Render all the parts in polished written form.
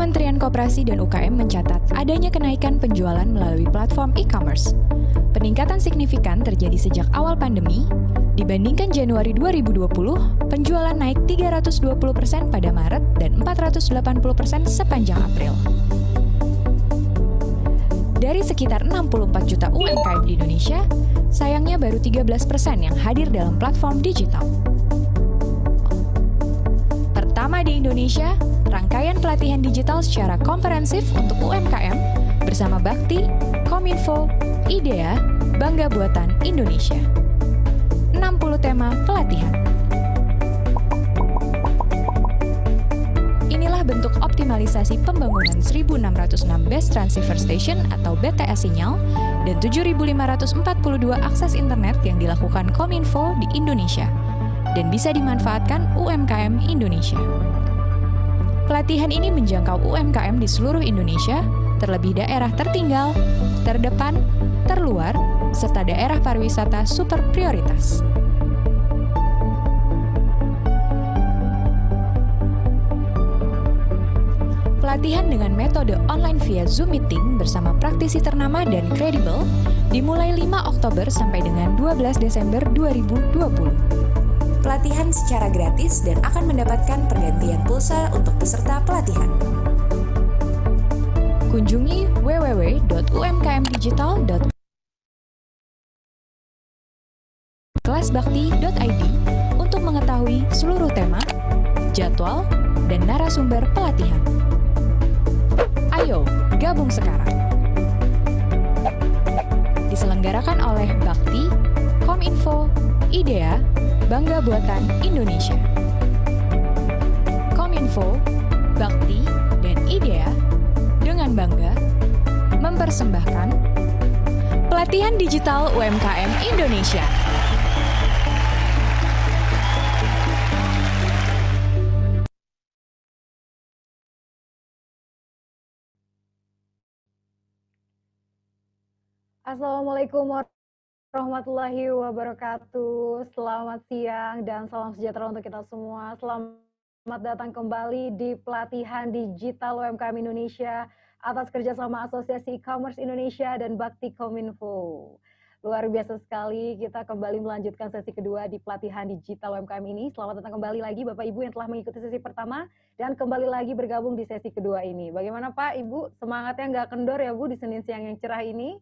Kementerian Koperasi dan UKM mencatat adanya kenaikan penjualan melalui platform e-commerce. Peningkatan signifikan terjadi sejak awal pandemi. Dibandingkan Januari 2020, penjualan naik 320% pada Maret dan 480% sepanjang April. Dari sekitar 64 juta UMKM di Indonesia, sayangnya baru 13% yang hadir dalam platform digital. Pertama di Indonesia, rangkaian pelatihan digital secara komprehensif untuk UMKM bersama Bakti, Kominfo, IDEA, Bangga Buatan Indonesia. 60 tema pelatihan. Inilah bentuk optimalisasi pembangunan 1.606 Best Transceiver Station atau BTS sinyal dan 7.542 akses internet yang dilakukan Kominfo di Indonesia dan bisa dimanfaatkan UMKM Indonesia. Pelatihan ini menjangkau UMKM di seluruh Indonesia, terlebih daerah tertinggal, terdepan, terluar, serta daerah pariwisata super prioritas. Pelatihan dengan metode online via Zoom Meeting bersama praktisi ternama dan kredibel dimulai 5 Oktober sampai dengan 12 Desember 2020. Pelatihan secara gratis dan akan mendapatkan pergantian pulsa untuk peserta pelatihan. Kunjungi www.umkmdigital.kelasbakti.id untuk mengetahui seluruh tema, jadwal, dan narasumber pelatihan. Ayo, gabung sekarang. Diselenggarakan oleh Bakti, Kominfo, IDEA, Bangga Buatan Indonesia. Kominfo, Bakti, dan IDEA dengan bangga mempersembahkan pelatihan digital UMKM Indonesia. Assalamualaikum warahmatullahi wabarakatuh. Selamat siang dan salam sejahtera untuk kita semua. Selamat datang kembali di pelatihan digital UMKM Indonesia atas kerjasama Asosiasi E-commerce Indonesia dan Bakti Kominfo. Luar biasa sekali, kita kembali melanjutkan sesi kedua di pelatihan digital UMKM ini. Selamat datang kembali lagi Bapak Ibu yang telah mengikuti sesi pertama dan kembali lagi bergabung di sesi kedua ini. Bagaimana Pak, Ibu? Semangatnya nggak kendor ya Bu di Senin siang yang cerah ini?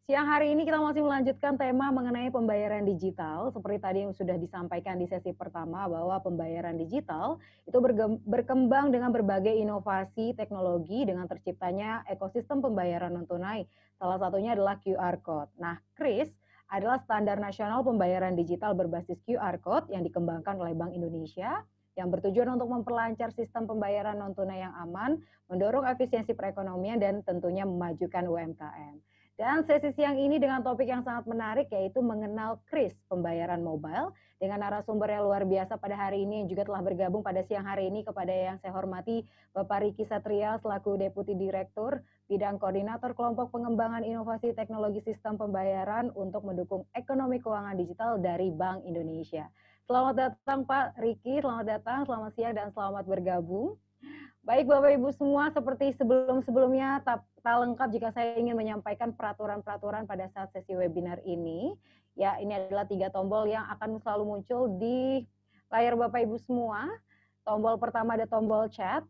Siang hari ini kita masih melanjutkan tema mengenai pembayaran digital. Seperti tadi yang sudah disampaikan di sesi pertama bahwa pembayaran digital itu berkembang dengan berbagai inovasi teknologi dengan terciptanya ekosistem pembayaran non-tunai. Salah satunya adalah QR Code. Nah, KRIS adalah standar nasional pembayaran digital berbasis QR Code yang dikembangkan oleh Bank Indonesia yang bertujuan untuk memperlancar sistem pembayaran non-tunai yang aman, mendorong efisiensi perekonomian dan tentunya memajukan UMKM. Dan sesi siang ini dengan topik yang sangat menarik yaitu mengenal KRIS pembayaran mobile dengan narasumber yang luar biasa pada hari ini yang juga telah bergabung pada siang hari ini kepada yang saya hormati Bapak Riki Satria selaku Deputi Direktur Bidang Koordinator Kelompok Pengembangan Inovasi Teknologi Sistem Pembayaran untuk mendukung ekonomi keuangan digital dari Bank Indonesia. Selamat datang Pak Riki, selamat datang, selamat siang dan selamat bergabung. Baik Bapak Ibu semua, seperti sebelum-sebelumnya tak lengkap jika saya ingin menyampaikan peraturan-peraturan pada saat sesi webinar ini. Ya, ini adalah 3 tombol yang akan selalu muncul di layar Bapak Ibu semua. Tombol pertama ada tombol chat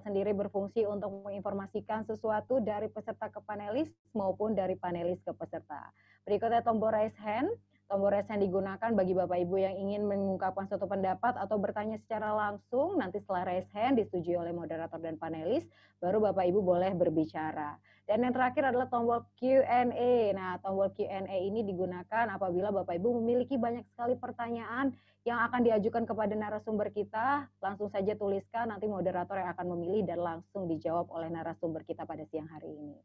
sendiri berfungsi untuk menginformasikan sesuatu dari peserta ke panelis maupun dari panelis ke peserta. Berikutnya tombol raise hand. Tombol raise hand digunakan bagi Bapak Ibu yang ingin mengungkapkan suatu pendapat atau bertanya secara langsung. Nanti setelah raise hand disetujui oleh moderator dan panelis, baru Bapak Ibu boleh berbicara. Dan yang terakhir adalah tombol Q&A. Nah, tombol Q&A ini digunakan apabila Bapak Ibu memiliki banyak sekali pertanyaan yang akan diajukan kepada narasumber kita. Langsung saja tuliskan, nanti moderator yang akan memilih dan langsung dijawab oleh narasumber kita pada siang hari ini.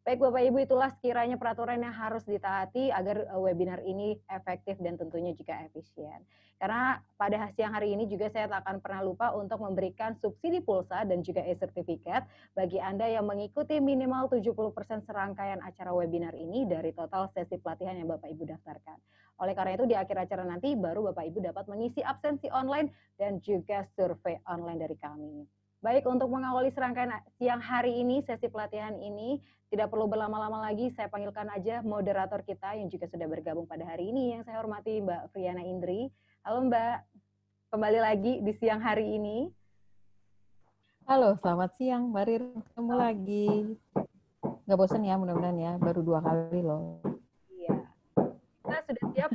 Baik Bapak Ibu, itulah sekiranya peraturan yang harus ditaati agar webinar ini efektif dan tentunya juga efisien. Karena pada siang hari ini juga saya tak akan pernah lupa untuk memberikan subsidi pulsa dan juga e-sertifikat bagi Anda yang mengikuti minimal 70% serangkaian acara webinar ini dari total sesi pelatihan yang Bapak Ibu daftarkan. Oleh karena itu di akhir acara nanti baru Bapak Ibu dapat mengisi absensi online dan juga survei online dari kami. Baik, untuk mengawali serangkaian siang hari ini, sesi pelatihan ini, tidak perlu berlama-lama lagi, saya panggilkan aja moderator kita yang juga sudah bergabung pada hari ini, yang saya hormati Mbak Friana Indri. Halo Mbak, kembali lagi di siang hari ini. Halo, selamat siang Mbak Rir, ketemu lagi. Nggak bosan ya, mudah-mudahan ya, baru 2 kali loh. Iya, kita sudah siap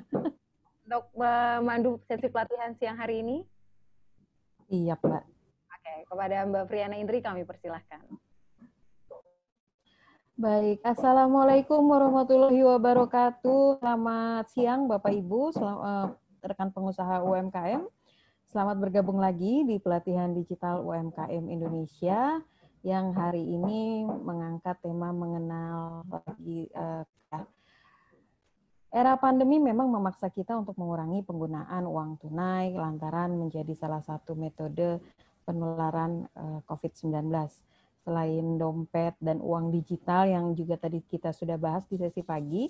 untuk memandu sesi pelatihan siang hari ini? Iya, Mbak. Oke, kepada Mbak Friana Indri kami persilahkan. Baik, Assalamualaikum warahmatullahi wabarakatuh. Selamat siang Bapak Ibu, rekan pengusaha UMKM. Selamat bergabung lagi di pelatihan digital UMKM Indonesia yang hari ini mengangkat tema mengenal lagi era pandemi memang memaksa kita untuk mengurangi penggunaan uang tunai lantaran menjadi salah satu metode penularan COVID-19. Selain dompet dan uang digital yang juga tadi kita sudah bahas di sesi pagi,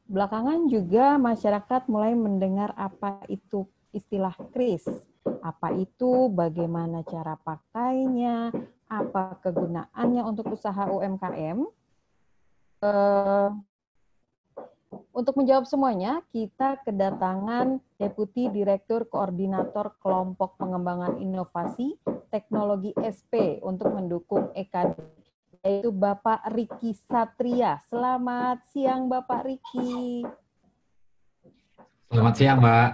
belakangan juga masyarakat mulai mendengar apa itu istilah kris. Apa itu, bagaimana cara pakainya, apa kegunaannya untuk usaha UMKM. Untuk menjawab semuanya, kita kedatangan Deputi Direktur Koordinator Kelompok Pengembangan Inovasi Teknologi SP untuk mendukung EKD, yaitu Bapak Riki Satria. Selamat siang Bapak Riki. Selamat siang Mbak.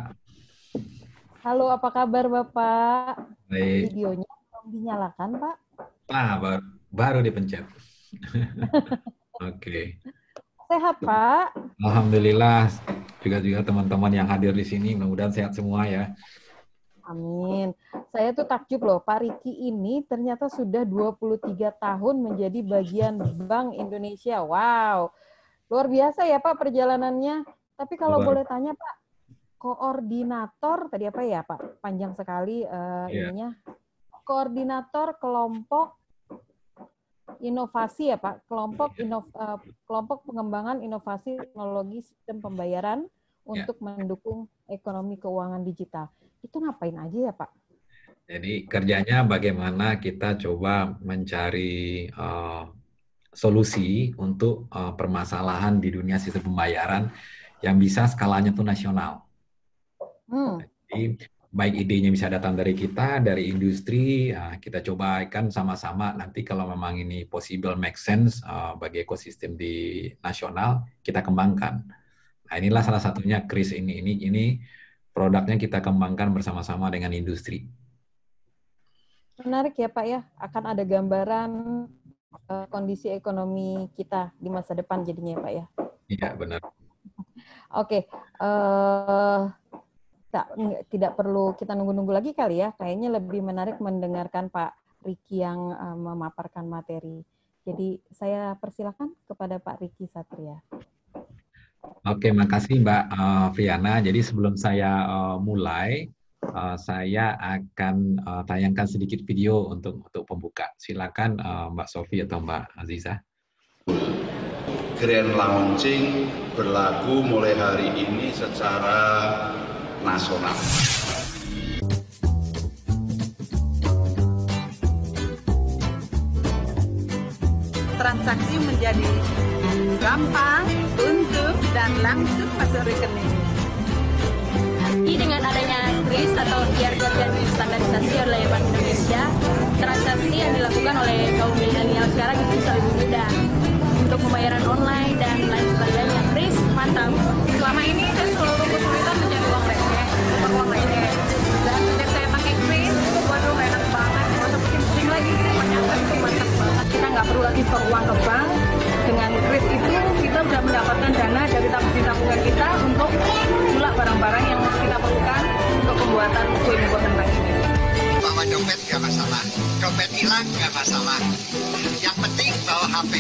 Halo, apa kabar Bapak? Baik. Videonya belum dinyalakan Pak? Baru dipencet. Oke. Sehat Pak? Alhamdulillah. Juga teman-teman yang hadir di sini, mudah-mudahan sehat semua ya. Amin. Saya tuh takjub loh, Pak Riki ini ternyata sudah 23 tahun menjadi bagian Bank Indonesia. Wow, luar biasa ya Pak perjalanannya. Tapi kalau boleh tanya Pak, koordinator, tadi apa ya Pak? Panjang sekali ininya. Koordinator kelompok inovasi ya Pak, kelompok pengembangan inovasi teknologi sistem pembayaran untuk mendukung ekonomi keuangan digital. Itu ngapain aja ya Pak? Jadi kerjanya bagaimana kita coba mencari solusi untuk permasalahan di dunia sistem pembayaran yang bisa skalanya tuh nasional. Jadi baik idenya bisa datang dari kita, dari industri, kita coba kan sama-sama nanti kalau memang ini possible make sense bagi ekosistem di nasional, kita kembangkan. Nah inilah salah satunya kris ini produknya kita kembangkan bersama-sama dengan industri. Menarik ya Pak ya, akan ada gambaran kondisi ekonomi kita di masa depan jadinya ya Pak ya? Iya benar. Oke. Tidak perlu kita nunggu-nunggu lagi kali ya. Kayaknya lebih menarik mendengarkan Pak Riki yang memaparkan materi. Jadi saya persilakan kepada Pak Riki Satria. Oke, makasih Mbak Friana. Jadi sebelum saya mulai, saya akan tayangkan sedikit video untuk pembuka. Silakan Mbak Sofi atau Mbak Aziza. Grand launching berlaku mulai hari ini secara nasional. Transaksi menjadi gampang, untuk dan langsung masuk rekening. Dengan adanya kris atau QR Code yang distandarisasi oleh Bank Indonesia, transaksi yang dilakukan oleh kaum milenial sekarang itu bisa lebih mudah untuk pembayaran online dan lain sebagainya. Kris mantap. Selama ini saya selalu kesulitan mencari uang receh, uang receh. Dan sejak saya pakai kris, waduh enak banget. Nggak usah pusing lagi, ternyata itu mantap banget. Kita nggak perlu lagi store uang ke bank. Dengan kris itu kita sudah mendapatkan dana dari tabungan kita untuk mulak barang-barang yang kita perlukan untuk pembuatan kue buatan Bank ini. Bawa dompet nggak masalah, dompet hilang nggak masalah. Yang penting bawa HP,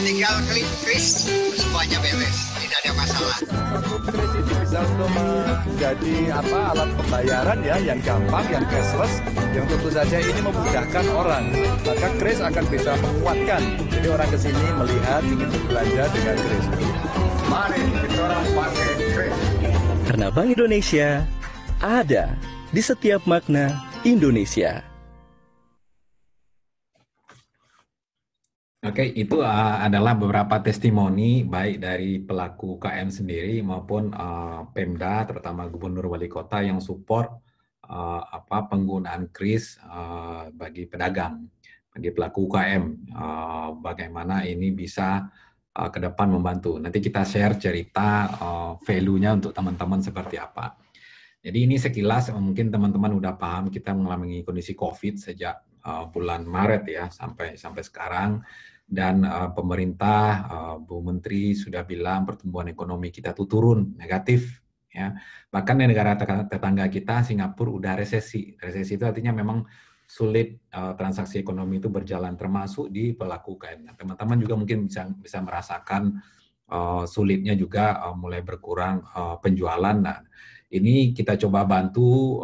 tinggal klik kris, semuanya beres, tidak ada masalah. Kris ini bisa untuk menjadi alat pembayaran ya, yang gampang, yang cashless, yang tentu saja ini memudahkan orang. Maka kris akan bisa menguatkan. Jadi orang ke sini melihat ingin berbelanja dengan kris. Mari kita orang pakai kris. Karena Bank Indonesia ada di setiap makna Indonesia. Oke, itu adalah beberapa testimoni baik dari pelaku UKM sendiri maupun Pemda, terutama Gubernur Wali Kota yang support penggunaan kris bagi pedagang, bagi pelaku UKM, bagaimana ini bisa ke depan membantu. Nanti kita share cerita value-nya untuk teman-teman seperti apa. Jadi ini sekilas mungkin teman-teman udah paham kita mengalami kondisi COVID sejak bulan Maret ya sampai sekarang. Dan pemerintah, Bu Menteri sudah bilang pertumbuhan ekonomi kita tuh turun, negatif. Ya. Bahkan di negara tetangga kita, Singapura, udah resesi. Resesi itu artinya memang sulit transaksi ekonomi itu berjalan, termasuk di pelaku UKM. Nah, teman-teman juga mungkin bisa merasakan sulitnya juga mulai berkurang penjualan. Nah, ini kita coba bantu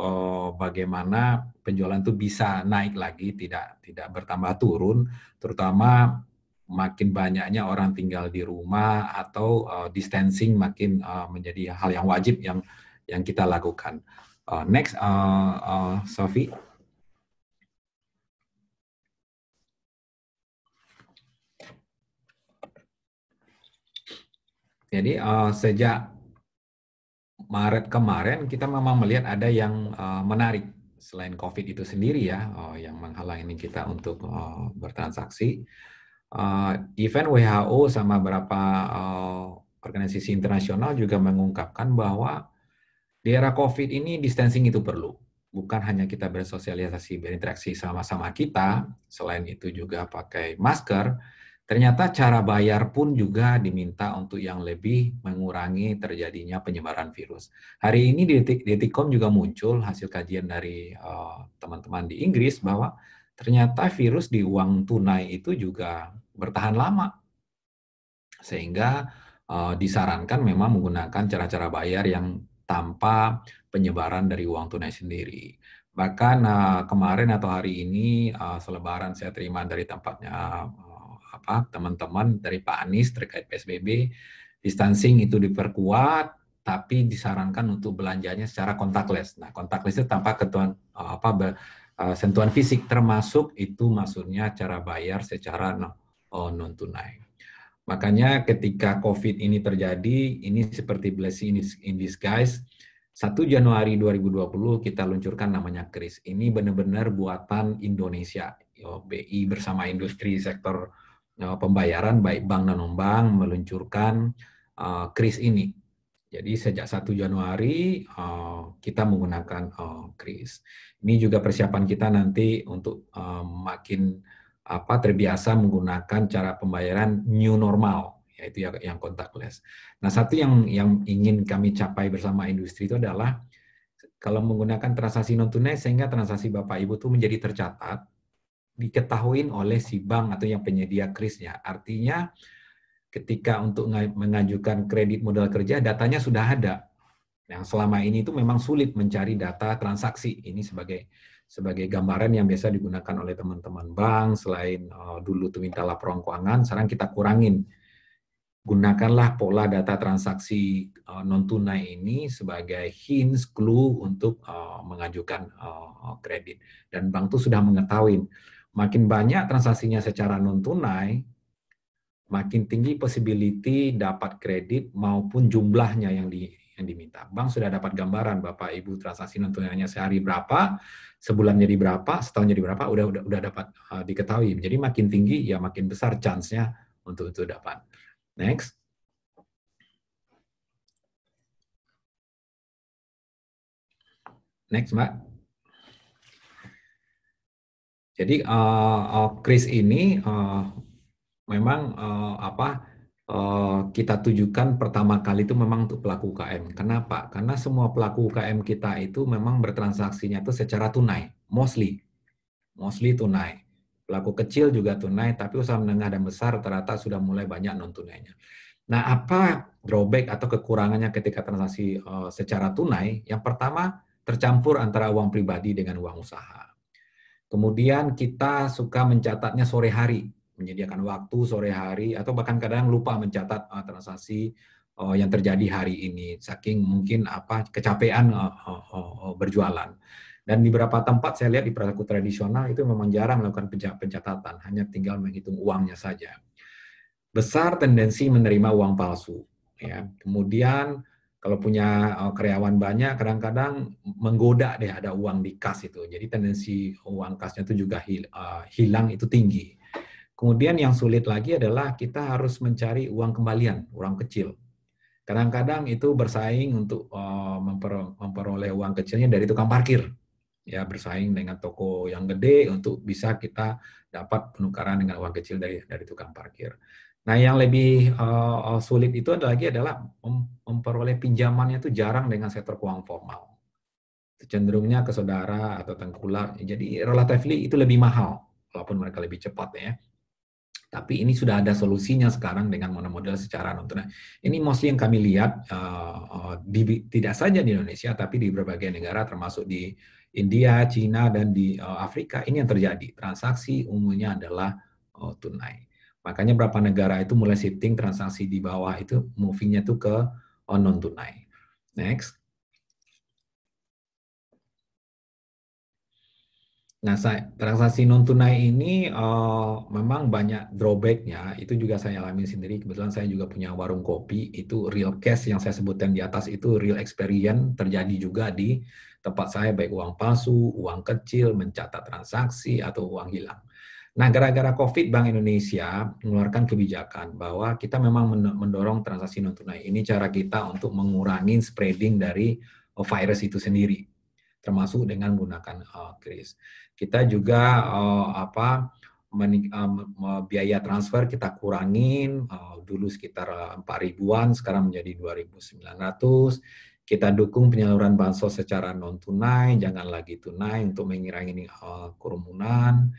bagaimana penjualan itu bisa naik lagi, tidak bertambah turun, terutama makin banyaknya orang tinggal di rumah atau distancing makin menjadi hal yang wajib yang kita lakukan. Next, Sophie. Jadi sejak Maret kemarin kita memang melihat ada yang menarik selain COVID itu sendiri ya, yang menghalangi kita untuk bertransaksi. Event WHO sama beberapa organisasi internasional juga mengungkapkan bahwa di era COVID ini distancing itu perlu. Bukan hanya kita bersosialisasi, berinteraksi sama-sama kita, selain itu juga pakai masker, ternyata cara bayar pun juga diminta untuk yang lebih mengurangi terjadinya penyebaran virus. Hari ini di Detikcom juga muncul hasil kajian dari teman-teman di Inggris bahwa ternyata virus di uang tunai itu juga bertahan lama. Sehingga disarankan memang menggunakan cara-cara bayar yang tanpa penyebaran dari uang tunai sendiri. Bahkan kemarin atau hari ini selebaran saya terima dari tempatnya teman-teman dari Pak Anies terkait PSBB, distancing itu diperkuat, tapi disarankan untuk belanjanya secara contactless. Nah, contactless itu tanpa sentuhan fisik, termasuk itu maksudnya cara bayar secara non tunai. Makanya ketika COVID ini terjadi, ini seperti blessing in disguise. 1 Januari 2020 kita luncurkan namanya KRIS. Ini benar-benar buatan Indonesia. BI bersama industri sektor pembayaran, baik bank dan non-bank, meluncurkan KRIS ini. Jadi sejak 1 Januari kita menggunakan KRIS. Ini juga persiapan kita nanti untuk makin terbiasa menggunakan cara pembayaran new normal, yaitu yang contactless. Nah, satu yang ingin kami capai bersama industri itu adalah kalau menggunakan transaksi non tunai sehingga transaksi Bapak Ibu itu menjadi tercatat, diketahui oleh si bank atau yang penyedia KRIS-nya. Artinya ketika untuk mengajukan kredit modal kerja, datanya sudah ada. Yang selama ini itu memang sulit mencari data transaksi. Ini sebagai gambaran yang biasa digunakan oleh teman-teman bank. Selain dulu tuh minta laporan keuangan, sekarang kita kurangin. Gunakanlah pola data transaksi non tunai ini sebagai hints, clue untuk mengajukan kredit. Dan bank tuh sudah mengetahui makin banyak transaksinya secara non tunai, makin tinggi possibility dapat kredit maupun jumlahnya yang diminta. Bank sudah dapat gambaran Bapak Ibu transaksi non tunainya sehari berapa, sebulan jadi berapa, setahun jadi berapa, udah dapat diketahui. Jadi makin tinggi ya makin besar chance-nya untuk itu dapat. Next. Next, Mbak. Jadi KRIS ini memang kita tujukan pertama kali itu memang untuk pelaku UKM. Kenapa? Karena semua pelaku UKM kita itu memang bertransaksinya itu secara tunai, mostly tunai. Pelaku kecil juga tunai, tapi usaha menengah dan besar rata-rata sudah mulai banyak non tunainya. Nah, apa drawback atau kekurangannya ketika transaksi secara tunai? Yang pertama, tercampur antara uang pribadi dengan uang usaha. Kemudian kita suka mencatatnya sore hari, menyediakan waktu sore hari, atau bahkan kadang lupa mencatat transaksi yang terjadi hari ini, saking mungkin kecapean berjualan. Dan di beberapa tempat saya lihat di perilaku tradisional itu memang jarang melakukan pencatatan, hanya tinggal menghitung uangnya saja. Besar tendensi menerima uang palsu. Ya. Kemudian kalau punya karyawan banyak, kadang-kadang menggoda deh ada uang di kas itu. Jadi tendensi uang kasnya itu juga hilang itu tinggi. Kemudian yang sulit lagi adalah kita harus mencari uang kembalian, uang kecil. Kadang-kadang itu bersaing untuk memperoleh uang kecilnya dari tukang parkir. Ya, bersaing dengan toko yang gede untuk bisa kita dapat penukaran dengan uang kecil dari tukang parkir. Nah, yang lebih sulit itu adalah memperoleh pinjamannya itu jarang dengan sektor keuangan formal. Cenderungnya ke saudara atau tengkulak. Jadi relatively itu lebih mahal, walaupun mereka lebih cepat ya. Tapi ini sudah ada solusinya sekarang dengan model secara non tunai. Ini mostly yang kami lihat tidak saja di Indonesia, tapi di berbagai negara termasuk di India, Cina, dan di Afrika. Ini yang terjadi. Transaksi umumnya adalah tunai. Makanya beberapa negara itu mulai shifting transaksi di bawah itu, moving-nya itu ke non-tunai. Next. Nah, transaksi non-tunai ini memang banyak drawback-nya. Itu juga saya alami sendiri. Kebetulan saya juga punya warung kopi. Itu real cash yang saya sebutkan di atas itu real experience terjadi juga di tempat saya, baik uang palsu, uang kecil, mencatat transaksi, atau uang hilang. Nah, gara-gara COVID, Bank Indonesia mengeluarkan kebijakan bahwa kita memang mendorong transaksi non-tunai. Ini cara kita untuk mengurangi spreading dari virus itu sendiri, termasuk dengan menggunakan kris. Kita juga biaya transfer kita kurangin, dulu sekitar 4.000-an, sekarang menjadi 2.900. Kita dukung penyaluran bansos secara non-tunai, jangan lagi tunai untuk mengurangi kerumunan.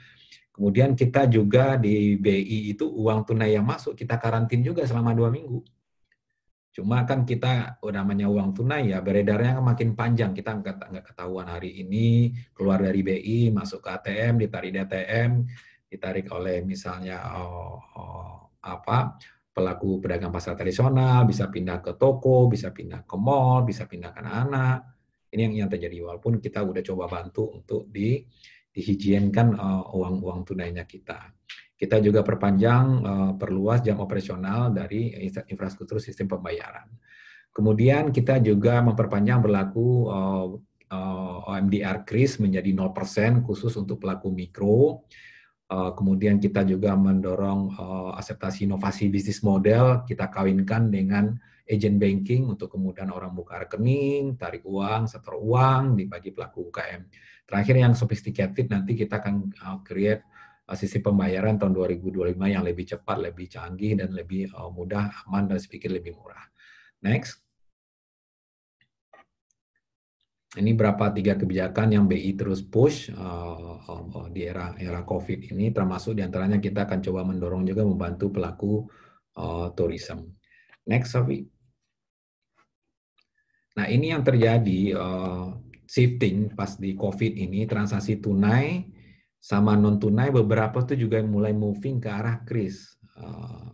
Kemudian kita juga di BI itu uang tunai yang masuk kita karantin juga selama 2 minggu. Cuma kan kita namanya uang tunai ya beredarnya kan makin panjang, kita nggak ketahuan hari ini keluar dari BI masuk ke ATM, ditarik di ATM, ditarik oleh misalnya pelaku pedagang pasar tradisional, bisa pindah ke toko, bisa pindah ke mall, bisa pindah ke anak-anak. Ini yang terjadi, walaupun kita udah coba bantu untuk dihigienkan uang tunainya kita. Kita juga perpanjang, perluas jam operasional dari infrastruktur sistem pembayaran. Kemudian kita juga memperpanjang berlaku OMDR KRIS menjadi 0% khusus untuk pelaku mikro. Kemudian kita juga mendorong akseptasi inovasi bisnis model, kita kawinkan dengan agent banking untuk kemudian orang buka rekening, tarik uang, setor uang, dibagi pelaku UKM. Terakhir yang sophisticated, nanti kita akan create sistem pembayaran tahun 2025 yang lebih cepat, lebih canggih, dan lebih mudah, aman, dan sedikit lebih murah. Next. Ini berapa 3 kebijakan yang BI terus push di era COVID ini, termasuk diantaranya kita akan coba mendorong juga membantu pelaku tourism. Next, Sophie. Nah, ini yang terjadi, shifting pas di COVID ini, transaksi tunai sama non-tunai beberapa tuh juga mulai moving ke arah kris.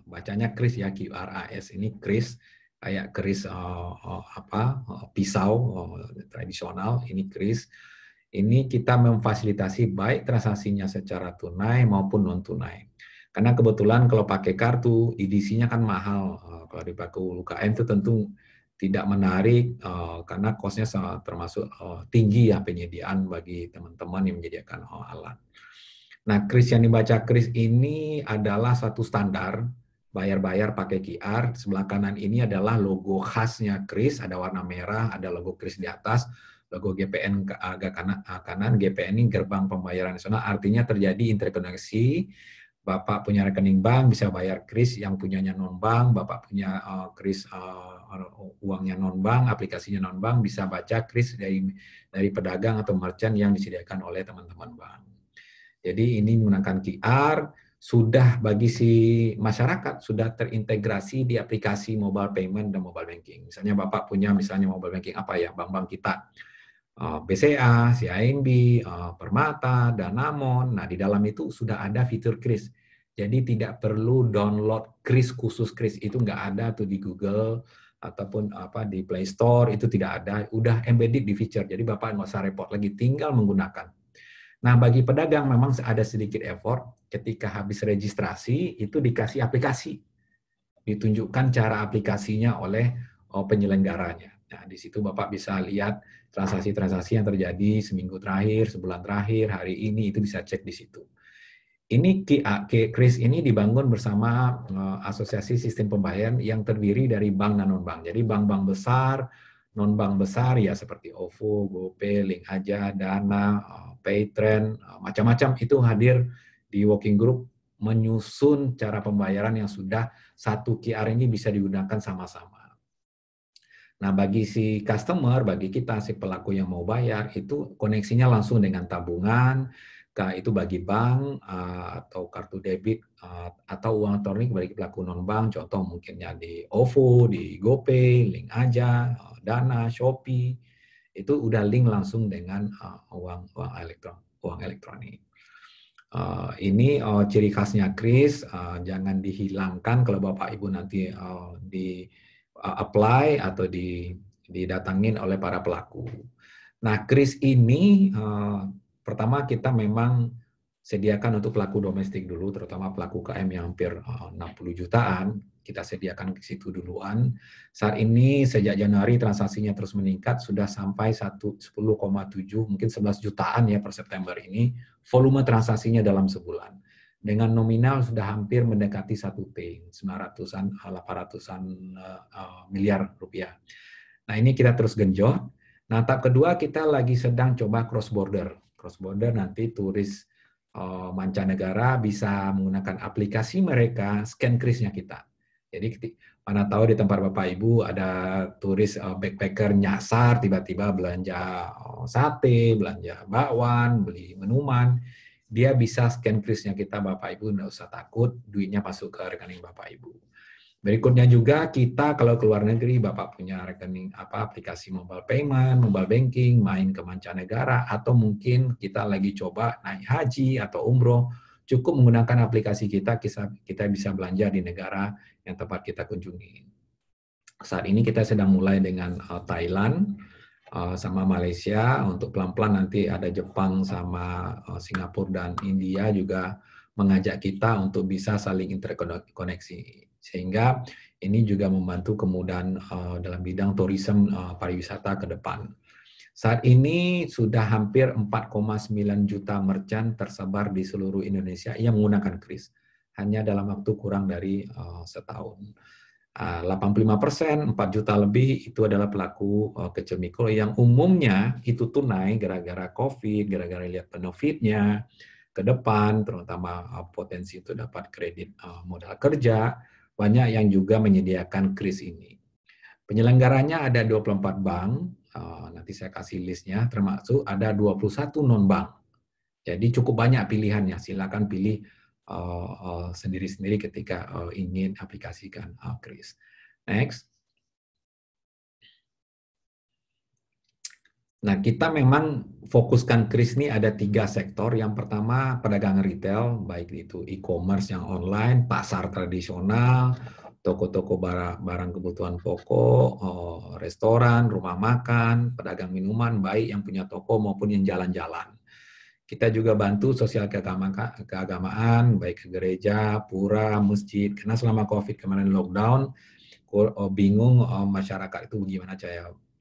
Bacanya kris ya, QRAS. Ini kris, kayak kris pisau tradisional, ini kris. Ini kita memfasilitasi baik transaksinya secara tunai maupun non-tunai. Karena kebetulan kalau pakai kartu, EDC-nya kan mahal. Kalau dipakai UKM itu tentu tidak menarik karena cost-nya termasuk tinggi ya penyediaan bagi teman-teman yang menyediakan alat. Nah, kris yang dibaca kris ini adalah satu standar, bayar-bayar pakai QR. Sebelah kanan ini adalah logo khasnya kris, ada warna merah, ada logo kris di atas, logo GPN agak kanan, GPN ini gerbang pembayaran nasional, artinya terjadi interkoneksi. Bapak punya rekening bank, bisa bayar kris, yang punyanya non-bank, Bapak punya kris uangnya non-bank, aplikasinya non-bank, bisa baca kris dari pedagang atau merchant yang disediakan oleh teman-teman bank. Jadi ini menggunakan QR, sudah bagi si masyarakat, sudah terintegrasi di aplikasi mobile payment dan mobile banking. Misalnya Bapak punya misalnya mobile banking apa ya, bank-bank kita, BCA, CIMB, Permata, Danamon. Nah, di dalam itu sudah ada fitur kris. Jadi tidak perlu download kris khusus kris, itu nggak ada tuh di Google ataupun di Play Store itu tidak ada, udah embedded di feature. Jadi Bapak nggak usah repot lagi, tinggal menggunakan. Nah, bagi pedagang memang ada sedikit effort ketika habis registrasi itu dikasih aplikasi. Ditunjukkan cara aplikasinya oleh penyelenggaranya. Nah, di situ Bapak bisa lihat transaksi-transaksi yang terjadi seminggu terakhir, sebulan terakhir, hari ini, itu bisa cek di situ. Ini KRIS ini dibangun bersama Asosiasi Sistem Pembayaran yang terdiri dari bank dan non-bank. Jadi bank-bank besar, non-bank besar ya seperti OVO, GoPay, Link Aja, Dana, Paytrend, macam-macam itu hadir di working group menyusun cara pembayaran yang sudah satu QR ini bisa digunakan sama-sama. Nah, bagi si customer, bagi kita, si pelaku yang mau bayar, itu koneksinya langsung dengan tabungan, itu bagi bank atau kartu debit atau uang elektronik bagi pelaku non-bank, contoh mungkinnya di OVO, di GoPay, Link Aja, Dana, Shopee, itu udah link langsung dengan uang elektronik. Ini ciri khasnya KRIS, jangan dihilangkan kalau Bapak Ibu nanti di apply atau didatangin oleh para pelaku. Nah, KRIS ini pertama kita memang sediakan untuk pelaku domestik dulu, terutama pelaku KM yang hampir 60 jutaan, kita sediakan ke situ duluan. Saat ini sejak Januari transaksinya terus meningkat, sudah sampai 10,7, mungkin 11 jutaan ya per September ini, volume transaksinya dalam sebulan. Dengan nominal sudah hampir mendekati 1T, 900-an, 800-an miliar rupiah. Nah, ini kita terus genjot. Nah, tahap kedua kita lagi sedang coba cross border. Cross border nanti turis mancanegara bisa menggunakan aplikasi mereka, scan KRIS-nya kita. Jadi mana tahu di tempat Bapak Ibu ada turis backpacker nyasar, tiba-tiba belanja sate, belanja bakwan, beli minuman, dia bisa scan KRIS-nya kita, Bapak Ibu nggak usah takut, duitnya masuk ke rekening Bapak Ibu. Berikutnya juga kita kalau ke luar negeri, Bapak punya rekening aplikasi mobile payment, mobile banking, main ke mancanegara, atau mungkin kita lagi coba naik haji atau umroh, cukup menggunakan aplikasi kita bisa belanja di negara yang tempat kita kunjungi. Saat ini kita sedang mulai dengan Thailand sama Malaysia, untuk pelan-pelan nanti ada Jepang sama Singapura dan India juga mengajak kita untuk bisa saling interkoneksi. Sehingga ini juga membantu kemudahan dalam bidang tourism pariwisata ke depan. Saat ini sudah hampir 4,9 juta merchant tersebar di seluruh Indonesia yang menggunakan KRIS. Hanya dalam waktu kurang dari setahun. 85%, 4 juta lebih itu adalah pelaku kecil mikro yang umumnya itu tunai gara-gara COVID, gara-gara lihat benefitnya ke depan, terutama potensi itu dapat kredit modal kerja. Banyak yang juga menyediakan KRIS ini. Penyelenggaranya ada 24 bank, nanti saya kasih listnya, termasuk ada 21 non-bank. Jadi cukup banyak pilihannya, silakan pilih sendiri-sendiri ketika ingin aplikasikan KRIS. Next. Nah, kita memang fokuskan KRIS ini ada 3 sektor. Yang pertama, perdagangan retail, baik itu e-commerce yang online, pasar tradisional, toko-toko barang kebutuhan pokok, restoran, rumah makan, pedagang minuman, baik yang punya toko maupun yang jalan-jalan. Kita juga bantu sosial keagamaan, baik ke gereja, pura, masjid. Karena selama COVID kemarin lockdown, bingung masyarakat itu gimana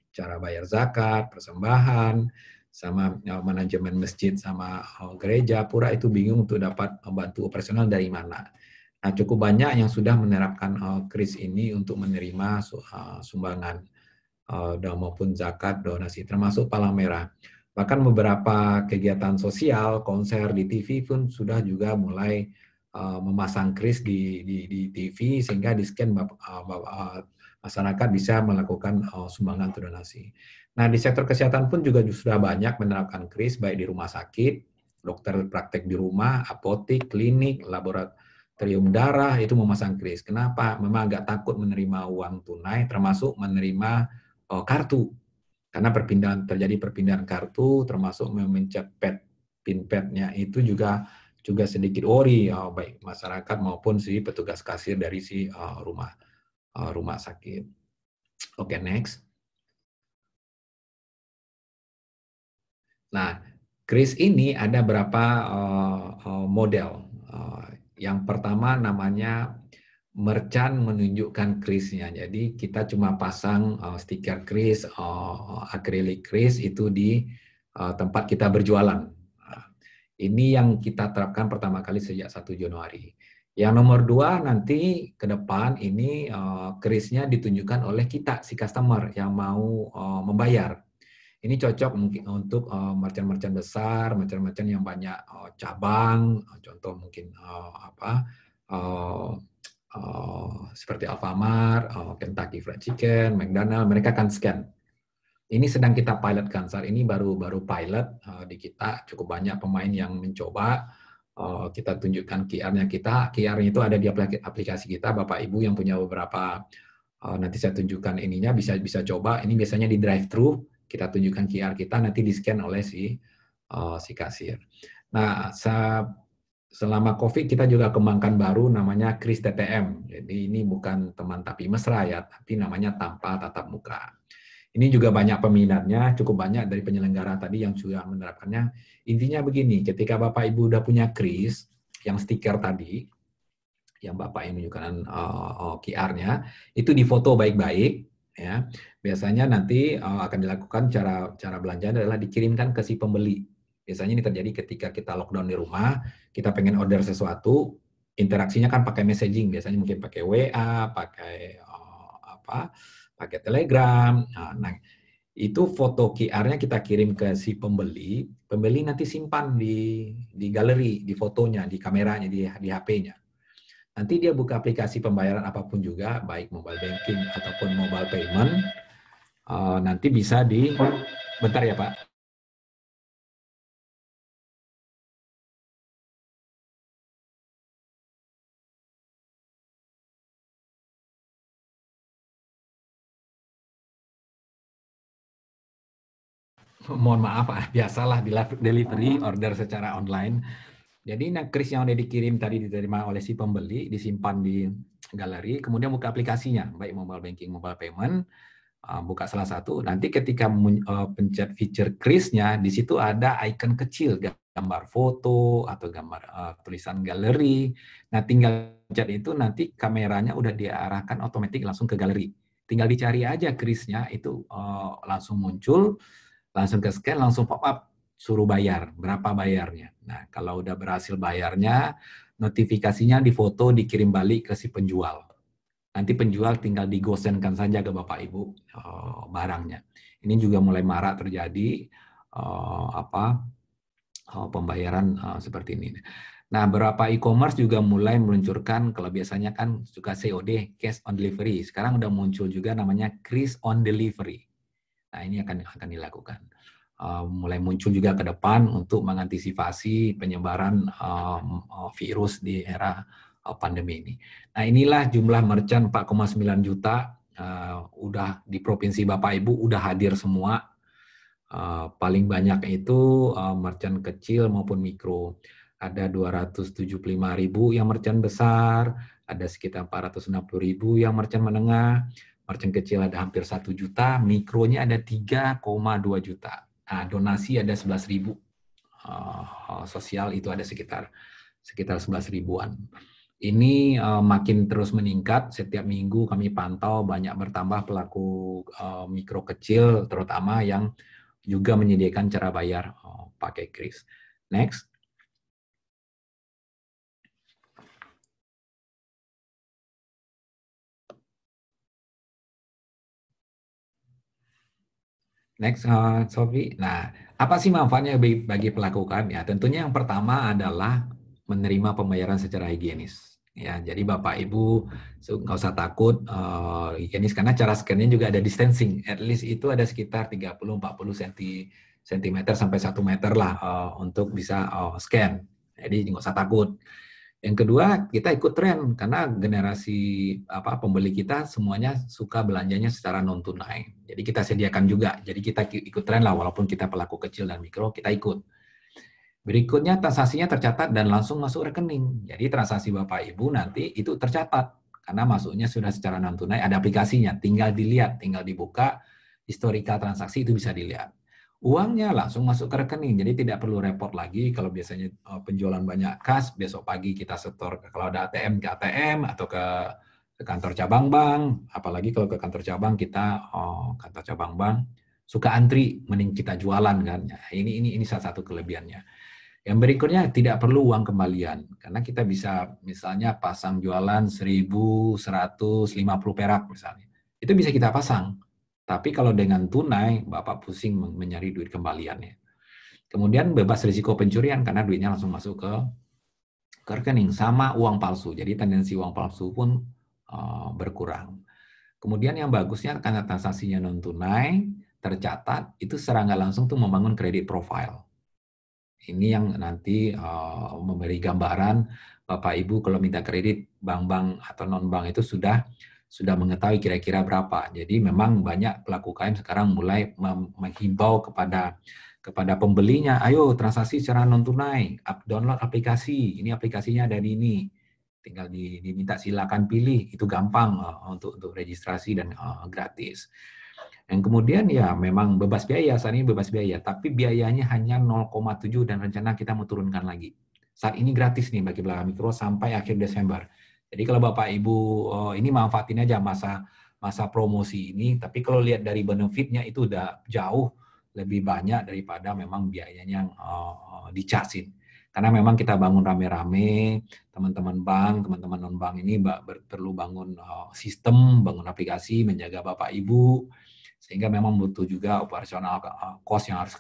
cara bayar zakat, persembahan, sama manajemen masjid sama gereja, pura itu bingung untuk dapat bantu operasional dari mana. Nah, cukup banyak yang sudah menerapkan KRIS ini untuk menerima sumbangan maupun zakat, donasi, termasuk Palang Merah. Bahkan beberapa kegiatan sosial, konser di TV pun sudah juga mulai memasang KRIS di TV sehingga di-scan masyarakat bisa melakukan sumbangan atau donasi. Nah, di sektor kesehatan pun juga sudah banyak menerapkan KRIS, baik di rumah sakit, dokter praktek di rumah, apotik, klinik, laboratorium darah, itu memasang KRIS. Kenapa? Memang agak takut menerima uang tunai, termasuk menerima kartu. Karena terjadi perpindahan kartu, termasuk memencet PIN pad-nya itu juga sedikit worry, baik masyarakat maupun si petugas kasir dari si rumah sakit. Oke, next. Nah, kris ini ada berapa model. Yang pertama namanya merchant menunjukkan krisnya. Jadi kita cuma pasang stiker kris, akrilik kris itu di tempat kita berjualan. Ini yang kita terapkan pertama kali sejak 1 Januari. Yang nomor 2 nanti ke depan ini krisnya ditunjukkan oleh kita, si customer yang mau membayar. Ini cocok mungkin untuk merchant-merchant besar, merchant-merchant yang banyak cabang, contoh mungkin seperti Alfamart, Kentucky Fried Chicken, McDonald, mereka akan scan. Ini sedang kita pilotkan, saat ini baru pilot di kita, cukup banyak pemain yang mencoba. Kita tunjukkan QR-nya kita, QR-nya itu ada di aplikasi kita, Bapak Ibu yang punya beberapa, nanti saya tunjukkan ininya, bisa coba, ini biasanya di drive-thru, kita tunjukkan QR kita, nanti di-scan oleh si kasir. Nah, selama COVID kita juga kembangkan baru namanya kris TTM. Jadi ini bukan teman tapi mesra ya, tapi namanya tanpa tatap muka. Ini juga banyak peminatnya, cukup banyak dari penyelenggara tadi yang sudah menerapkannya. Intinya begini, ketika Bapak Ibu udah punya kris, yang stiker tadi, yang Bapak yang menunjukkan QR-nya, itu difoto baik-baik. Ya, biasanya nanti akan dilakukan cara belanja adalah dikirimkan ke si pembeli. Biasanya ini terjadi ketika kita lockdown di rumah, kita pengen order sesuatu, interaksinya kan pakai messaging, biasanya mungkin pakai WA, pakai pakai Telegram. Nah, itu foto QR-nya kita kirim ke si pembeli nanti simpan di galeri, di fotonya, di kameranya, di HP-nya. Nanti dia buka aplikasi pembayaran apapun juga, baik mobile banking ataupun mobile payment, nanti bisa bentar ya Pak. Mohon maaf, biasalah delivery order secara online. Jadi kris yang udah dikirim tadi diterima oleh si pembeli, disimpan di galeri, kemudian buka aplikasinya, baik mobile banking, mobile payment, buka salah satu. Nanti ketika pencet feature krisnya, di situ ada icon kecil, gambar foto atau gambar tulisan galeri. Nah, tinggal pencet itu nanti kameranya udah diarahkan otomatis langsung ke galeri. Tinggal dicari aja krisnya, itu langsung muncul. Langsung ke scan, langsung pop up, suruh bayar, berapa bayarnya. Nah, kalau udah berhasil bayarnya, notifikasinya difoto, dikirim balik ke si penjual. Nanti penjual tinggal digosenkan saja ke Bapak Ibu barangnya. Ini juga mulai marak terjadi pembayaran seperti ini. Nah, beberapa e-commerce juga mulai meluncurkan, kalau biasanya kan suka COD, cash on delivery. Sekarang udah muncul juga namanya kris on delivery. Nah, ini akan dilakukan. Mulai muncul juga ke depan untuk mengantisipasi penyebaran virus di era pandemi ini. Nah, inilah jumlah merchant 4,9 juta. Udah di Provinsi Bapak Ibu udah hadir semua. Paling banyak itu merchant kecil maupun mikro. Ada 275.000 yang merchant besar, ada sekitar 460.000 yang merchant menengah. Merchant kecil ada hampir 1 juta, mikronya ada 3,2 juta. Nah, donasi ada 11.000. Sosial itu ada sekitar 11 ribuan. Ini makin terus meningkat, setiap minggu kami pantau banyak bertambah pelaku mikro kecil, terutama yang juga menyediakan cara bayar pakai kris. Next. Next, Sophie. Nah, apa sih manfaatnya bagi pelaku UKM? Ya, tentunya yang pertama adalah menerima pembayaran secara higienis. Ya, jadi Bapak Ibu nggak usah takut higienis karena cara scan-nya juga ada distancing. At least itu ada sekitar 30-40 cm sampai 1 meter lah untuk bisa scan. Jadi nggak usah takut. Yang kedua, kita ikut tren karena generasi pembeli kita semuanya suka belanjanya secara non tunai. Jadi kita sediakan juga. Jadi kita ikut tren lah, walaupun kita pelaku kecil dan mikro, kita ikut. Berikutnya transaksinya tercatat dan langsung masuk rekening. Jadi transaksi Bapak Ibu nanti itu tercatat karena masuknya sudah secara non tunai, ada aplikasinya, tinggal dilihat, tinggal dibuka, historical transaksi itu bisa dilihat. Uangnya langsung masuk ke rekening, jadi tidak perlu repot lagi. Kalau biasanya penjualan banyak kas, besok pagi kita setor, kalau ada ATM ke ATM atau ke kantor cabang bank, apalagi kalau ke kantor cabang kita kantor cabang bank suka antri, mending kita jualan kan. Ya, ini salah satu kelebihannya. Yang berikutnya tidak perlu uang kembalian, karena kita bisa misalnya pasang jualan 1.150 perak misalnya, itu bisa kita pasang. Tapi kalau dengan tunai, Bapak pusing mencari duit kembaliannya. Kemudian bebas risiko pencurian karena duitnya langsung masuk ke rekening. Sama uang palsu, jadi tendensi uang palsu pun berkurang. Kemudian yang bagusnya karena transaksinya non tunai, tercatat, itu secara nggak langsung tuh membangun kredit profile. Ini yang nanti memberi gambaran Bapak Ibu kalau minta kredit bank-bank atau non-bank itu sudah mengetahui kira-kira berapa. Jadi memang banyak pelaku UKM sekarang mulai menghimbau kepada pembelinya, ayo transaksi secara non tunai, download aplikasi, ini aplikasinya ada di ini, tinggal diminta silakan pilih, itu gampang untuk registrasi dan gratis. Yang kemudian ya memang bebas biaya, saat ini bebas biaya, tapi biayanya hanya 0,7 dan rencana kita mau turunkan lagi. Saat ini gratis nih bagi pelaku mikro sampai akhir Desember. Jadi kalau Bapak Ibu ini manfaatin aja masa promosi ini, tapi kalau lihat dari benefitnya itu udah jauh lebih banyak daripada memang biayanya yang dicasin. Karena memang kita bangun rame-rame, teman-teman bank, teman-teman non-bank ini perlu bangun sistem, bangun aplikasi, menjaga Bapak Ibu, sehingga memang butuh juga operasional cost yang harus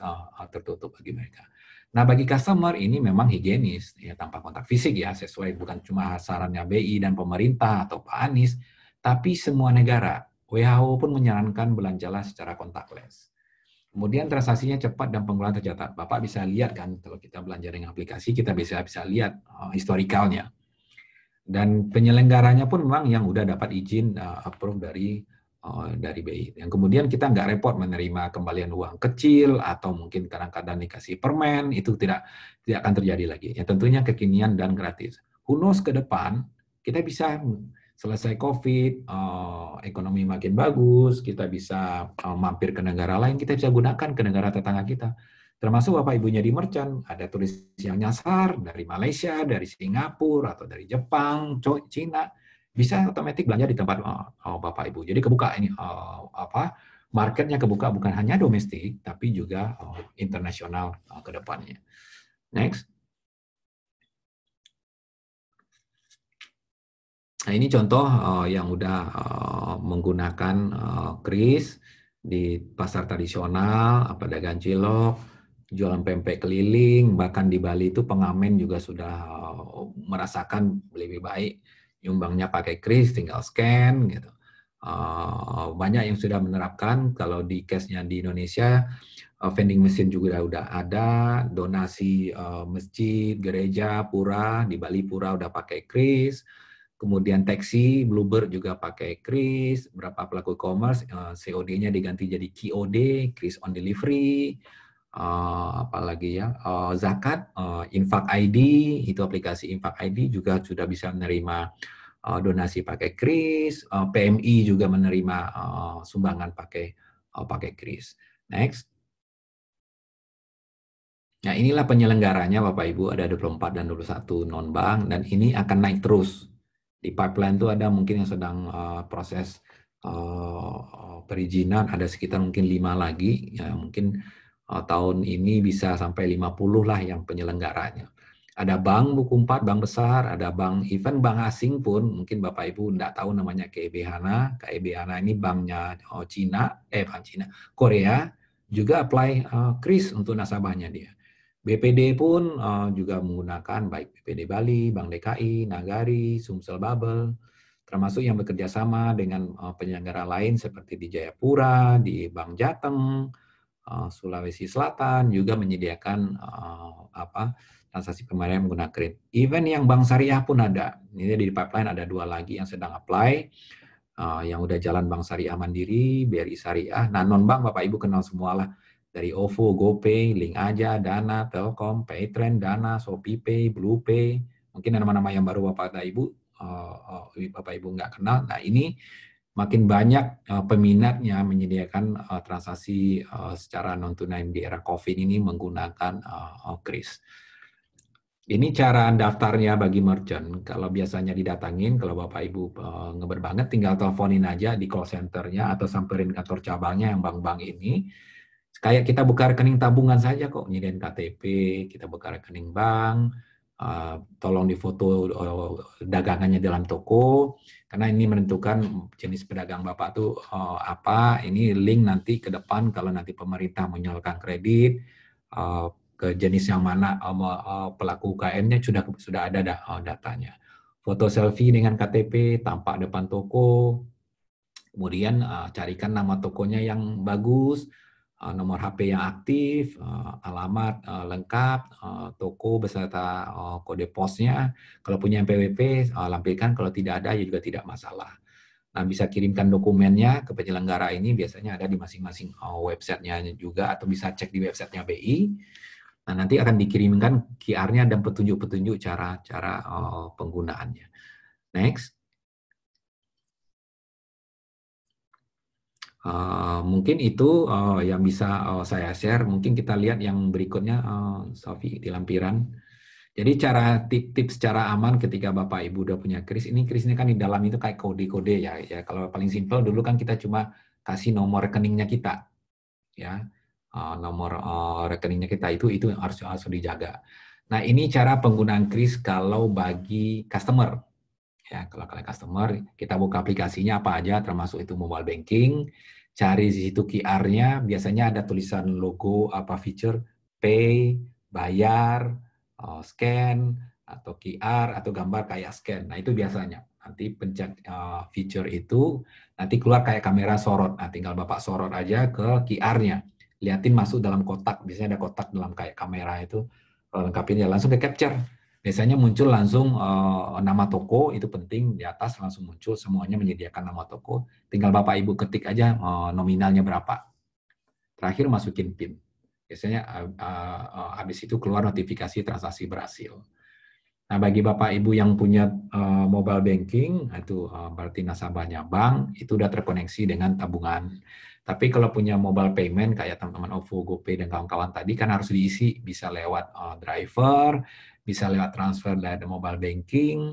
tertutup bagi mereka. Nah, bagi customer ini memang higienis, ya tanpa kontak fisik ya, sesuai bukan cuma sarannya BI dan pemerintah atau Pak Anies, tapi semua negara. WHO pun menyarankan belanjalah secara kontakless. Kemudian transaksinya cepat dan pengeluaran tercatat. Bapak bisa lihat kan, kalau kita belanja dengan aplikasi, kita bisa lihat historikalnya. Dan penyelenggaranya pun memang yang udah dapat izin approve dari BI. Yang kemudian kita nggak repot menerima kembalian uang kecil atau mungkin kadang-kadang dikasih permen, itu tidak akan terjadi lagi. Ya tentunya kekinian dan gratis. Who knows ke depan kita bisa selesai COVID, ekonomi makin bagus, kita bisa mampir ke negara lain, kita bisa gunakan ke negara tetangga kita. Termasuk Bapak Ibunya di merchant, ada turis yang nyasar dari Malaysia, dari Singapura atau dari Jepang, Cina, bisa otomatis belanja di tempat Bapak Ibu. Jadi kebuka ini marketnya kebuka bukan hanya domestik tapi juga internasional ke depannya. Next. Nah, ini contoh yang udah menggunakan kris di pasar tradisional, pedagang cilok, jualan pempek keliling, bahkan di Bali itu pengamen juga sudah merasakan lebih baik. Nyumbangnya pakai kris, tinggal scan gitu. Banyak yang sudah menerapkan. Kalau di case-nya di Indonesia, vending machine juga udah ada, donasi masjid, gereja, pura, di Bali pura udah pakai kris. Kemudian taksi, Bluebird juga pakai kris. Berapa pelaku e-commerce, COD-nya diganti jadi QOD, kris on delivery. Apalagi ya, zakat, Infak ID, itu aplikasi Infak ID juga sudah bisa menerima donasi pakai kris, PMI juga menerima sumbangan pakai kris. Next. Nah, inilah penyelenggaranya Bapak Ibu, ada 24 dan 21 non-bank, dan ini akan naik terus. Di pipeline itu ada mungkin yang sedang proses perizinan, ada sekitar mungkin 5 lagi, ya mungkin tahun ini bisa sampai 50 lah yang penyelenggaranya. Ada bank buku 4, bank besar, ada bank, even bank asing pun, mungkin Bapak Ibu enggak tahu namanya KEB Hana. KEB Hana ini banknya Korea, juga apply kris untuk nasabahnya dia. BPD pun juga menggunakan baik BPD Bali, Bank DKI, Nagari, Sumsel Bubble, termasuk yang bekerja sama dengan penyelenggara lain seperti di Jayapura, di Bank Jateng, Sulawesi Selatan juga menyediakan transaksi pembayaran menggunakan kredit. Even yang Bank Syariah pun ada. Ini di pipeline ada 2 lagi yang sedang apply. Yang udah jalan Bank Syariah Mandiri, BRI Syariah. Nah, non-bank Bapak Ibu kenal semua lah. Dari OVO, GoPay, Link Aja, Dana, Telkom, Paytrend, Dana, ShopeePay, BluePay. Mungkin nama-nama yang baru Bapak dan Ibu Bapak Ibu nggak kenal. Nah, ini makin banyak peminatnya menyediakan transaksi secara non tunai di era COVID ini menggunakan kris. Ini cara daftarnya bagi merchant. Kalau biasanya didatangin, kalau Bapak Ibu ngeber banget, tinggal teleponin aja di call centernya atau samperin kantor cabangnya yang bank-bank ini. Kayak kita buka rekening tabungan saja kok, nyediain KTP, kita buka rekening bank, tolong difoto dagangannya dalam toko, karena ini menentukan jenis pedagang Bapak tuh apa. Ini link nanti ke depan kalau nanti pemerintah menyalurkan kredit, ke jenis yang mana pelaku UKM-nya sudah ada datanya. Foto selfie dengan KTP, tampak depan toko, kemudian carikan nama tokonya yang bagus, nomor HP yang aktif, alamat lengkap, toko beserta kode posnya. Kalau punya NPWP, lampirkan. Kalau tidak ada, ya juga tidak masalah. Nah, bisa kirimkan dokumennya ke penyelenggara ini, biasanya ada di masing-masing websitenya juga, atau bisa cek di websitenya BI. Nah, nanti akan dikirimkan QR-nya dan petunjuk-petunjuk cara penggunaannya. Next. Mungkin itu yang bisa saya share. Mungkin kita lihat yang berikutnya, Sofi, di lampiran. Jadi tips cara aman ketika Bapak Ibu udah punya kris. Ini krisnya kan di dalam itu kayak kode-kode ya. Kalau paling simpel dulu kan kita cuma kasih nomor rekeningnya kita, ya. Nomor rekeningnya kita itu harus dijaga. Nah, ini cara penggunaan kris kalau bagi customer. Ya, kalau kalian customer, kita buka aplikasinya apa aja, termasuk itu mobile banking, cari di situ QR-nya, biasanya ada tulisan logo apa feature, pay, bayar, scan, atau QR, atau gambar kayak scan. Nah, itu biasanya. Nanti pencet feature itu, nanti keluar kayak kamera sorot. Nah, tinggal Bapak sorot aja ke QR-nya. Lihatin masuk dalam kotak, biasanya ada kotak dalam kayak kamera itu, lengkapin ya, langsung ke capture. Biasanya muncul langsung nama toko, itu penting, di atas langsung muncul semuanya menyediakan nama toko. Tinggal Bapak Ibu ketik aja nominalnya berapa. Terakhir masukin PIN. Biasanya habis itu keluar notifikasi transaksi berhasil. Nah, bagi Bapak Ibu yang punya mobile banking, itu berarti nasabahnya bank, itu udah terkoneksi dengan tabungan. Tapi kalau punya mobile payment kayak teman-teman OVO, GoPay, dan kawan-kawan tadi kan harus diisi, bisa lewat driver, bisa lewat transfer dari mobile banking.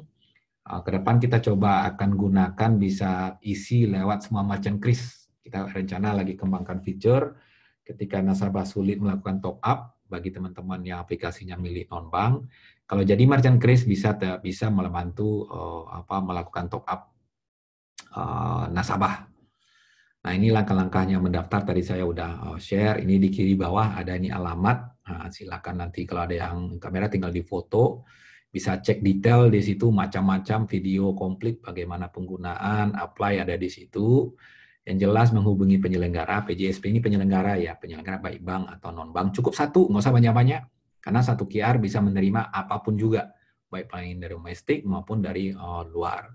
Ke depan kita coba akan gunakan bisa isi lewat semua merchant kris. Kita rencana lagi kembangkan fitur ketika nasabah sulit melakukan top up bagi teman-teman yang aplikasinya milik non-bank. Kalau jadi merchant kris bisa membantu melakukan top up nasabah. Nah, ini langkah-langkahnya mendaftar, tadi saya udah share. Ini di kiri bawah ada ini alamat. Nah, silakan nanti kalau ada yang kamera tinggal difoto. Bisa cek detail di situ, macam-macam video komplit bagaimana penggunaan, apply ada di situ. Yang jelas menghubungi penyelenggara, PJSP ini penyelenggara ya, penyelenggara baik bank atau non-bank. Cukup satu, nggak usah banyak-banyak. Karena satu QR bisa menerima apapun juga, baik dari domestik maupun dari luar.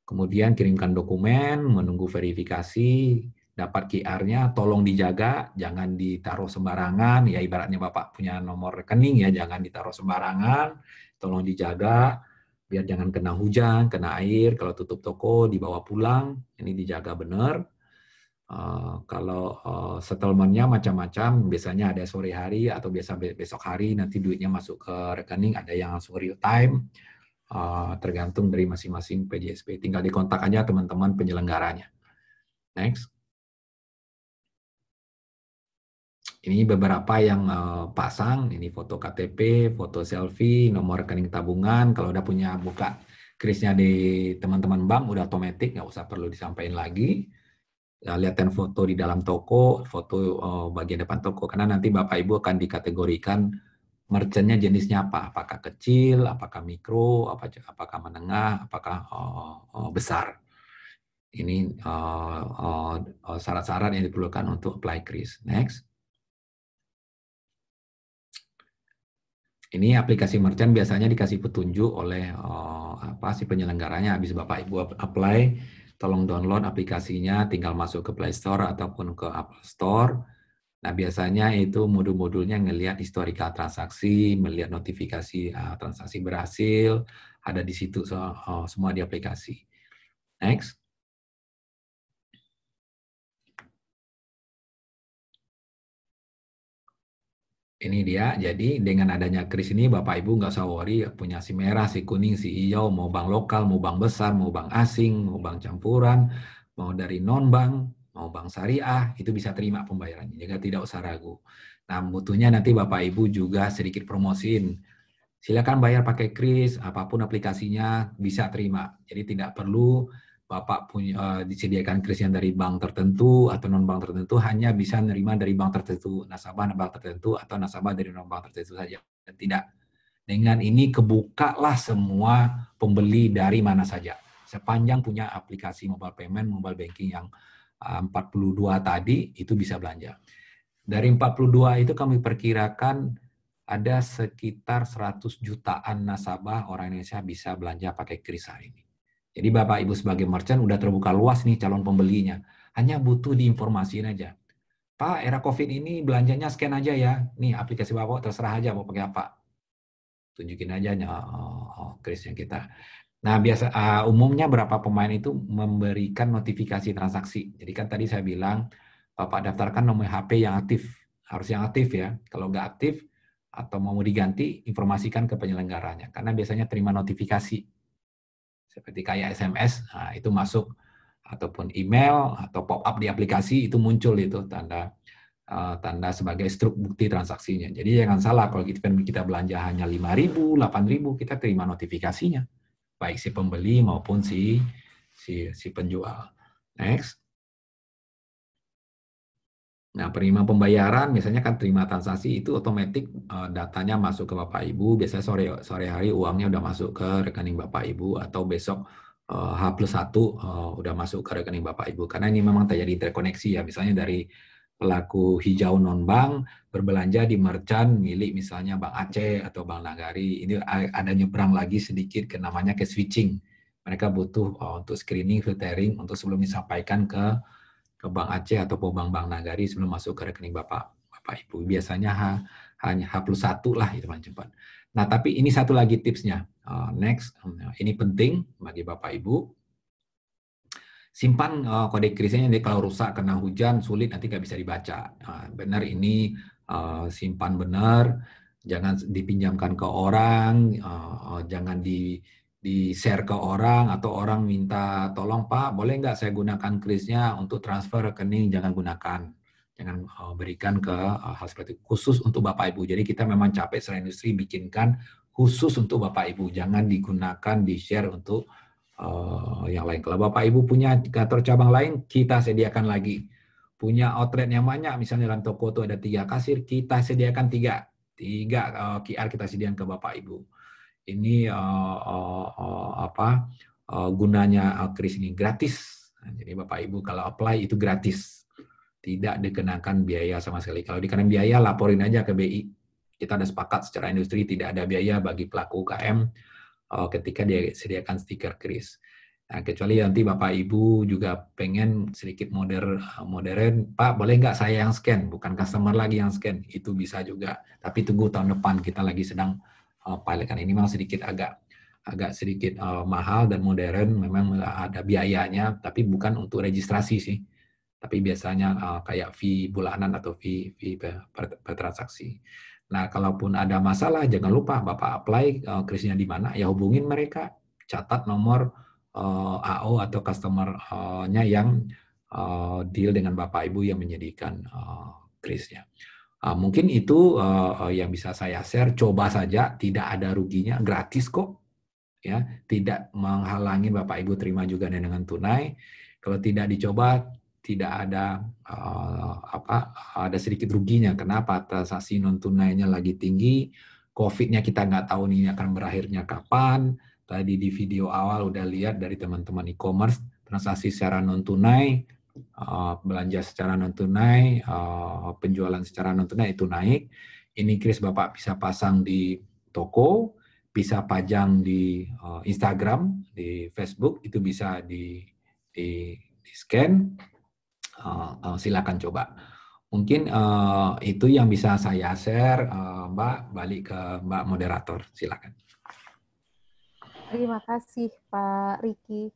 Kemudian kirimkan dokumen, menunggu verifikasi, dapat QR-nya, tolong dijaga, jangan ditaruh sembarangan, ya ibaratnya Bapak punya nomor rekening ya, jangan ditaruh sembarangan, tolong dijaga, biar jangan kena hujan, kena air, kalau tutup toko, dibawa pulang, ini dijaga benar. Kalau settlement-nya macam-macam, biasanya ada sore hari atau biasa besok hari, nanti duitnya masuk ke rekening, ada yang langsung real time, tergantung dari masing-masing PJSP. Tinggal dikontak aja teman-teman penyelenggaranya. Next. Ini beberapa yang pasang, ini foto KTP, foto selfie, nomor rekening tabungan. Kalau udah punya buka krisnya di teman-teman bank, udah otomatis, nggak usah perlu disampaikan lagi. Ya, lihatin foto di dalam toko, foto bagian depan toko, karena nanti Bapak Ibu akan dikategorikan merchant-nya jenisnya apa, apakah kecil, apakah mikro, apakah menengah, apakah besar. Ini syarat-syarat yang diperlukan untuk apply kris. Next. Ini aplikasi merchant biasanya dikasih petunjuk oleh si penyelenggaranya. Habis Bapak Ibu apply, tolong download aplikasinya, tinggal masuk ke Play Store ataupun ke Apple Store. Nah, biasanya itu modul-modulnya ngelihat historical transaksi, melihat notifikasi transaksi berhasil, ada di situ semua di aplikasi. Next. Ini dia, jadi dengan adanya kris ini Bapak Ibu nggak usah worry, punya si merah, si kuning, si hijau, mau bank lokal, mau bank besar, mau bank asing, mau bank campuran, mau dari non-bank, mau bank syariah, itu bisa terima pembayarannya, jadi tidak usah ragu. Nah, butuhnya nanti Bapak Ibu juga sedikit promosiin. Silakan bayar pakai kris, apapun aplikasinya bisa terima. Jadi tidak perlu Bapak punya disediakan kris yang dari bank tertentu atau non bank tertentu, hanya bisa menerima dari bank tertentu, nasabah bank tertentu atau nasabah dari non bank tertentu saja. Dan tidak. Dengan ini kebukalah semua pembeli dari mana saja. Sepanjang punya aplikasi mobile payment, mobile banking yang 42 tadi itu bisa belanja. Dari 42 itu kami perkirakan ada sekitar 100 jutaan nasabah orang Indonesia bisa belanja pakai kris hari ini. Jadi Bapak Ibu sebagai merchant udah terbuka luas nih calon pembelinya. Hanya butuh diinformasiin aja. Pak, era COVID ini belanjanya scan aja ya. Nih aplikasi Bapak terserah aja mau pakai apa. Tunjukin aja krisnya kita. Nah, umumnya berapa pemain itu memberikan notifikasi transaksi. Jadi kan tadi saya bilang Bapak daftarkan nomor HP yang aktif. Harus yang aktif ya. Kalau nggak aktif atau mau diganti, informasikan ke penyelenggaranya. Karena biasanya terima notifikasi. Seperti kayak SMS, nah itu masuk, ataupun email, atau pop-up di aplikasi, itu muncul itu tanda sebagai struk bukti transaksinya. Jadi jangan salah, kalau kita belanja hanya 5.000, 8.000, kita terima notifikasinya. Baik si pembeli maupun si penjual. Next. Nah, penerima pembayaran misalnya kan terima transaksi itu otomatis datanya masuk ke Bapak Ibu. Biasanya sore hari uangnya udah masuk ke rekening Bapak Ibu, atau besok H+1 udah masuk ke rekening Bapak Ibu. Karena ini memang terjadi interkoneksi ya. Misalnya dari pelaku hijau non-bank berbelanja di merchant milik misalnya Bank Aceh atau Bank Nagari. Ini ada nyebrang lagi sedikit ke namanya ke switching. Mereka butuh untuk screening, filtering untuk sebelum disampaikan ke Bank Aceh atau bank Nagari sebelum masuk ke rekening Bapak Ibu. Biasanya hanya H+1 lah itu paling cepat. Nah, tapi ini satu lagi tipsnya. Next, ini penting bagi Bapak Ibu. Simpan kode krisnya, jadi kalau rusak kena hujan sulit nanti nggak bisa dibaca. Benar ini simpan benar, jangan dipinjamkan ke orang, jangan di-share ke orang, atau orang minta tolong Pak boleh nggak saya gunakan krisnya untuk transfer rekening, jangan gunakan, jangan berikan ke hal seperti itu. Khusus untuk Bapak Ibu. Jadi kita memang capek secara industri bikinkan khusus untuk Bapak Ibu, jangan digunakan di-share untuk yang lain. Kalau Bapak Ibu punya kantor cabang lain, kita sediakan lagi. Punya outlet yang banyak, misalnya dalam toko itu ada 3 kasir, kita sediakan 3 QR kita sediakan ke Bapak Ibu. Ini gunanya kris ini gratis. Jadi Bapak Ibu kalau apply itu gratis, tidak dikenakan biaya sama sekali. Kalau dikenakan biaya laporin aja ke BI. Kita ada sepakat secara industri tidak ada biaya bagi pelaku UKM ketika dia sediakan stiker kris. Nah, kecuali nanti Bapak Ibu juga pengen sedikit modern, Pak boleh nggak saya yang scan, bukan customer lagi yang scan, itu bisa juga. Tapi tunggu tahun depan, kita lagi sedang pilot kan. Ini memang sedikit agak sedikit mahal dan modern, memang ada biayanya, tapi bukan untuk registrasi sih. Tapi biasanya kayak fee bulanan atau fee per transaksi. Nah, kalaupun ada masalah, jangan lupa Bapak apply krisnya di mana, ya hubungin mereka, catat nomor AO atau customer-nya yang deal dengan Bapak Ibu yang menyediakan krisnya. Mungkin itu yang bisa saya share, coba saja, tidak ada ruginya, gratis kok, ya, tidak menghalangi Bapak Ibu terima juga dengan tunai. Kalau tidak dicoba, tidak ada ada sedikit ruginya. Kenapa? Transaksi non tunainya lagi tinggi, COVID-nya kita nggak tahu ini akan berakhirnya kapan. Tadi di video awal udah lihat dari teman-teman e-commerce, transaksi secara non tunai, belanja secara non tunai, penjualan secara non tunai itu naik. Ini kris Bapak bisa pasang di toko, bisa pajang di Instagram, di Facebook, itu bisa di scan. Silakan coba. Mungkin itu yang bisa saya share, Mbak. Balik ke Mbak moderator, silakan. Terima kasih Pak Riki.